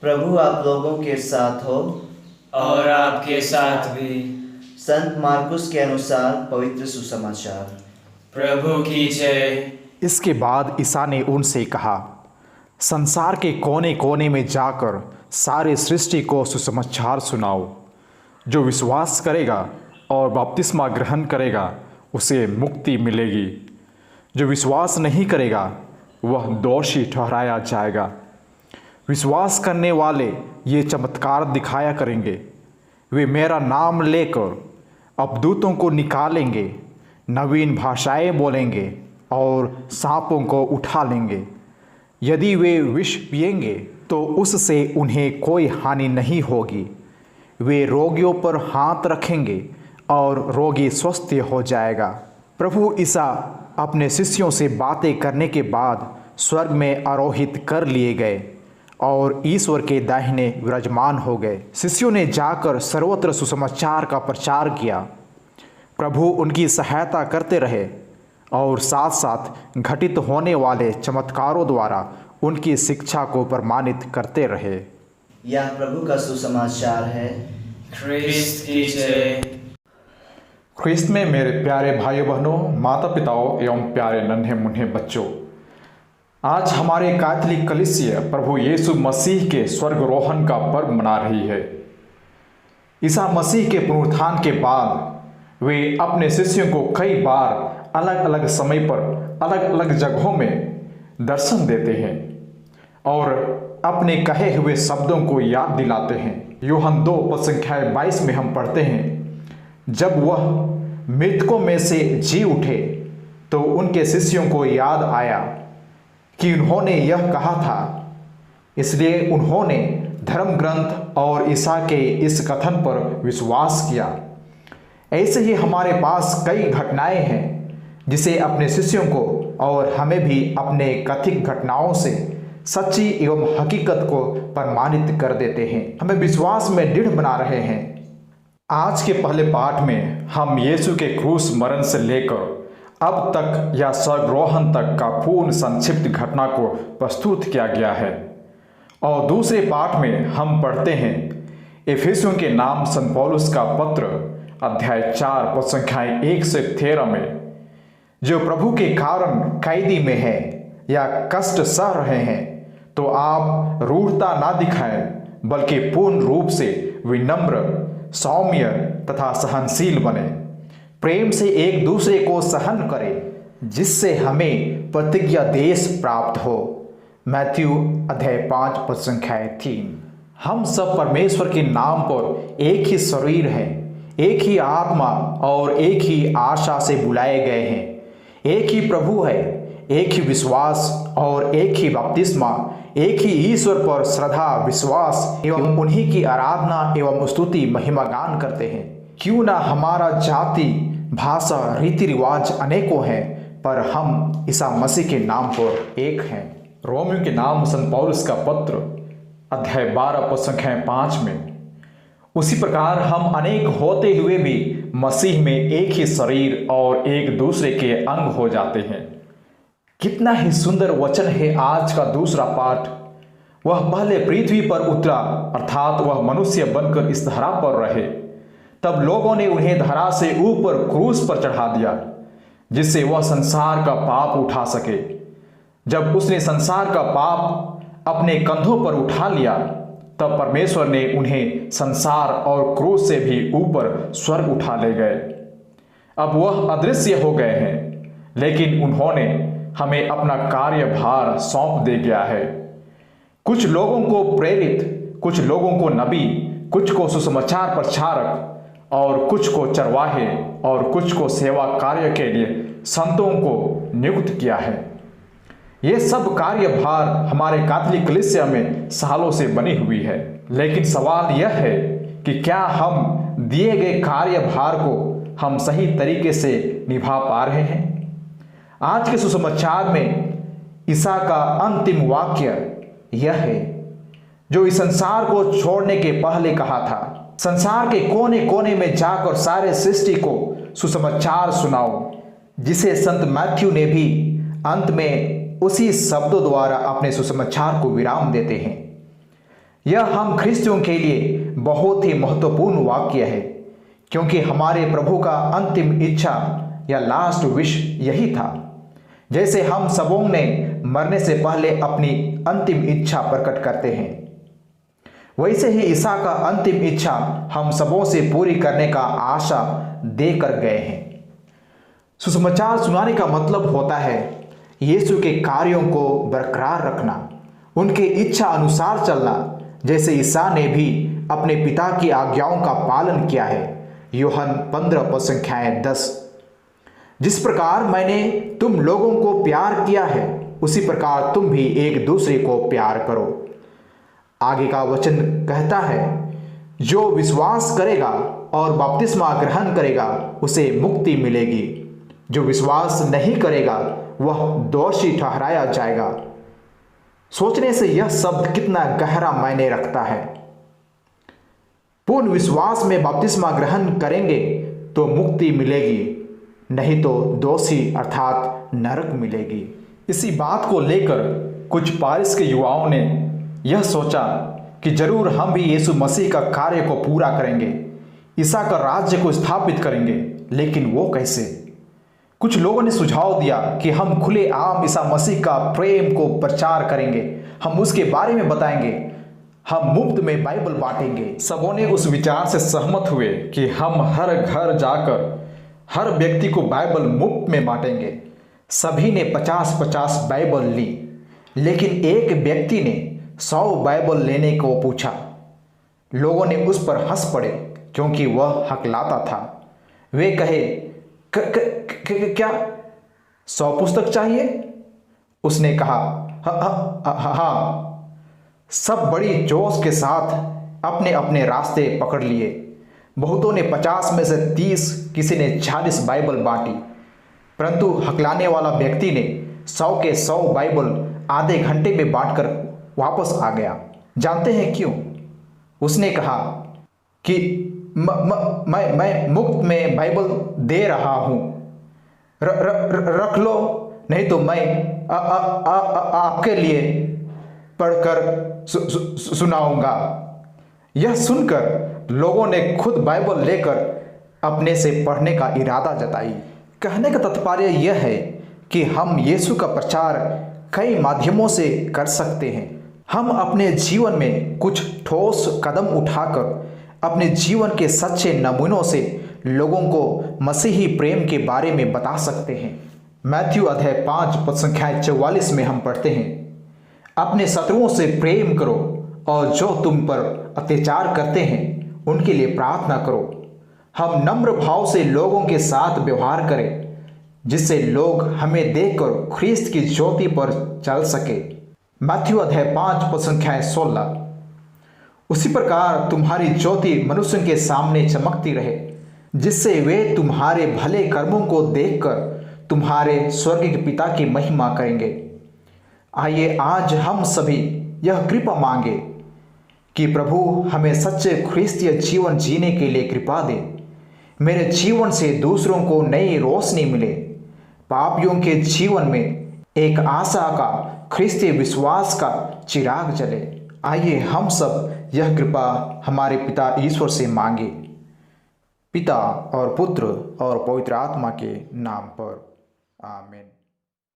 प्रभु आप लोगों के साथ हो और आपके साथ भी। संत मार्कुस के अनुसार पवित्र सुसमाचार। प्रभु की जय। इसके बाद ईसा ने उनसे कहा, संसार के कोने कोने में जाकर सारे सृष्टि को सुसमाचार सुनाओ। जो विश्वास करेगा और बपतिस्मा ग्रहण करेगा उसे मुक्ति मिलेगी। जो विश्वास नहीं करेगा वह दोषी ठहराया जाएगा। विश्वास करने वाले ये चमत्कार दिखाया करेंगे। वे मेरा नाम लेकर अबदूतों को निकालेंगे, नवीन भाषाएं बोलेंगे और सांपों को उठा लेंगे। यदि वे विष पिएंगे तो उससे उन्हें कोई हानि नहीं होगी। वे रोगियों पर हाथ रखेंगे और रोगी स्वस्थ हो जाएगा। प्रभु ईसा अपने शिष्यों से बातें करने के बाद स्वर्ग में आरोहित कर लिए गए और ईश्वर के दाहिने विराजमान हो गए। शिष्यों ने जाकर सर्वत्र सुसमाचार का प्रचार किया। प्रभु उनकी सहायता करते रहे और साथ साथ घटित होने वाले चमत्कारों द्वारा उनकी शिक्षा को प्रमाणित करते रहे। यह प्रभु का सुसमाचार है। ख्रिस्त की जय। ख्रिस्त में मेरे प्यारे भाइयों बहनों, माता पिताओं एवं प्यारे नन्हे मुन्ने बच्चों, आज हमारे कैथोलिक कलीसिया प्रभु यीशु मसीह के स्वर्गरोहण का पर्व मना रही है। ईसा मसीह के पुनरुत्थान के बाद वे अपने शिष्यों को कई बार अलग अलग समय पर अलग अलग जगहों में दर्शन देते हैं और अपने कहे हुए शब्दों को याद दिलाते हैं। यूहन्ना 2:22 में हम पढ़ते हैं, जब वह मृतकों में से जी उठे तो उनके शिष्यों को याद आया कि उन्होंने यह कहा था, इसलिए उन्होंने धर्म ग्रंथ और ईसा के इस कथन पर विश्वास किया। ऐसे ही हमारे पास कई घटनाएं हैं जिसे अपने शिष्यों को और हमें भी अपने कथित घटनाओं से सच्ची एवं हकीकत को प्रमाणित कर देते हैं, हमें विश्वास में दृढ़ बना रहे हैं। आज के पहले पाठ में हम यीशु के क्रूस मरण से लेकर अब तक या स्वर्गरोहण तक का पूर्ण संक्षिप्त घटना को प्रस्तुत किया गया है और दूसरे पाठ में हम पढ़ते हैं इफिसियों के नाम संत पौलुस का पत्र अध्याय 4 पद संख्याएं 1 से 13 में, जो प्रभु के कारण कैदी में है या कष्ट सह रहे हैं तो आप रूढ़ता ना दिखाएं बल्कि पूर्ण रूप से विनम्र, सौम्य तथा सहनशील बने। प्रेम से एक दूसरे को सहन करें जिससे हमें प्रतिज्ञा देश प्राप्त हो। मैथ्यू अध्याय 5 पद संख्या 3। हम सब परमेश्वर के नाम पर एक ही शरीर है, एक ही आत्मा और एक ही आशा से बुलाए गए हैं। एक ही प्रभु है, एक ही विश्वास और एक ही बपतिस्मा, एक ही ईश्वर पर श्रद्धा विश्वास एवं उन्हीं की आराधना एवं स्तुति महिमा गान करते हैं। क्यों ना हमारा जाति भाषा रीति रिवाज अनेकों हैं पर हम ईसा मसीह के नाम पर एक हैं। रोमियो के नाम संत पौलुस का पत्र अध्याय 12 पद संख्या 5 में, उसी प्रकार हम अनेक होते हुए भी मसीह में एक ही शरीर और एक दूसरे के अंग हो जाते हैं। कितना ही सुंदर वचन है आज का दूसरा पाठ। वह पहले पृथ्वी पर उतरा अर्थात वह मनुष्य बनकर इस धरा पर रहे, तब लोगों ने उन्हें धरा से ऊपर क्रूस पर चढ़ा दिया जिससे वह संसार का पाप उठा सके। जब उसने संसार का पाप अपने कंधों पर उठा लिया तब परमेश्वर ने उन्हें संसार और क्रूस से भी ऊपर स्वर्ग उठा ले गए। अब वह अदृश्य हो गए हैं लेकिन उन्होंने हमें अपना कार्यभार सौंप दे गया है। कुछ लोगों को प्रेरित, कुछ लोगों को नबी, कुछ को सुसमाचार प्रचारक और कुछ को चरवाहे और कुछ को सेवा कार्य के लिए संतों को नियुक्त किया है। ये सब कार्यभार हमारे कैथोलिक कलीसिया में सालों से बनी हुई है, लेकिन सवाल यह है कि क्या हम दिए गए कार्यभार को हम सही तरीके से निभा पा रहे हैं। आज के सुसमाचार में ईसा का अंतिम वाक्य यह है जो इस संसार को छोड़ने के पहले कहा था, संसार के कोने कोने में जाकर सारे सृष्टि को सुसमाचार सुनाओ, जिसे संत मैथ्यू ने भी अंत में उसी शब्दों द्वारा अपने सुसमाचार को विराम देते हैं। यह हम ख्रिस्तियों के लिए बहुत ही महत्वपूर्ण वाक्य है, क्योंकि हमारे प्रभु का अंतिम इच्छा या लास्ट विश यही था। जैसे हम सबों ने मरने से पहले अपनी अंतिम इच्छा प्रकट करते हैं, वैसे ही ईसा का अंतिम इच्छा हम सबों से पूरी करने का आशा देकर गए हैं। सुसमाचार सुनाने का मतलब होता है यीशु के कार्यों को बरकरार रखना, उनके इच्छा अनुसार चलना, जैसे ईसा ने भी अपने पिता की आज्ञाओं का पालन किया है। यूहन्ना 15:10। जिस प्रकार मैंने तुम लोगों को प्यार किया है, उसी प्रकार तुम भी एक दूसरे को प्यार करो। आगे का वचन कहता है, जो विश्वास करेगा और बपतिस्मा ग्रहण करेगा उसे मुक्ति मिलेगी, जो विश्वास नहीं करेगा वह दोषी ठहराया जाएगा। सोचने से यह शब्द कितना गहरा मायने रखता है। पूर्ण विश्वास में बपतिस्मा ग्रहण करेंगे तो मुक्ति मिलेगी, नहीं तो दोषी अर्थात नरक मिलेगी। इसी बात को लेकर कुछ पारिस के युवाओं ने यह सोचा कि जरूर हम भी यीशु मसीह का कार्य को पूरा करेंगे, ईसा का राज्य को स्थापित करेंगे, लेकिन वो कैसे? कुछ लोगों ने सुझाव दिया कि हम खुलेआम ईसा मसीह का प्रेम को प्रचार करेंगे, हम उसके बारे में बताएंगे, हम मुफ्त में बाइबल बांटेंगे। सबों ने उस विचार से सहमत हुए कि हम हर घर जाकर हर व्यक्ति को बाइबल मुफ्त में बांटेंगे। सभी ने 50-50 बाइबल ली, लेकिन एक व्यक्ति ने 100 बाइबल लेने को पूछा। लोगों ने उस पर हंस पड़े, क्योंकि वह हकलाता था। वे कहे, क्या 100 पुस्तक चाहिए? उसने कहा, हाँ। सब बड़ी जोश के साथ अपने अपने रास्ते पकड़ लिए। बहुतों ने 50 में से 30, किसी ने 40 बाइबल बांटी, परंतु हकलाने वाला व्यक्ति ने 100 के 100 बाइबल आधे घंटे में बांटकर वापस आ गया। जानते हैं क्यों? उसने कहा कि मैं मुफ्त में बाइबल दे रहा हूँ, रख लो, नहीं तो मैं आपके लिए पढ़कर सुनाऊंगा। यह सुनकर लोगों ने खुद बाइबल लेकर अपने से पढ़ने का इरादा जताई। कहने का तात्पर्य यह है कि हम यीशु का प्रचार कई माध्यमों से कर सकते हैं। हम अपने जीवन में कुछ ठोस कदम उठाकर अपने जीवन के सच्चे नमूनों से लोगों को मसीही प्रेम के बारे में बता सकते हैं। मैथ्यू अध्याय 5 पद संख्या 44 में हम पढ़ते हैं, अपने शत्रुओं से प्रेम करो और जो तुम पर अत्याचार करते हैं उनके लिए प्रार्थना करो। हम नम्र भाव से लोगों के साथ व्यवहार करें, जिससे लोग हमें देखकर ख्रीस्त की ज्योति पर चल सके। मैथ्यू अध्याय 5 पद संख्या 16। उसी प्रकार तुम्हारी ज्योति मनुष्यों के सामने चमकती रहे, जिससे वे तुम्हारे भले कर्मों को देखकर तुम्हारे स्वर्गीय पिता की महिमा करेंगे। आइए आज हम सभी यह कृपा मांगे कि प्रभु हमें सच्चे ख्रीस्तीय जीवन जीने के लिए कृपा दे। मेरे जीवन से दूसरों को नई रोशनी मिले, पापियों के जीवन में एक आशा का, ख्रीस्तीय विश्वास का चिराग जले। आइए हम सब यह कृपा हमारे पिता ईश्वर से मांगे, पिता और पुत्र और पवित्र आत्मा के नाम पर। आमीन।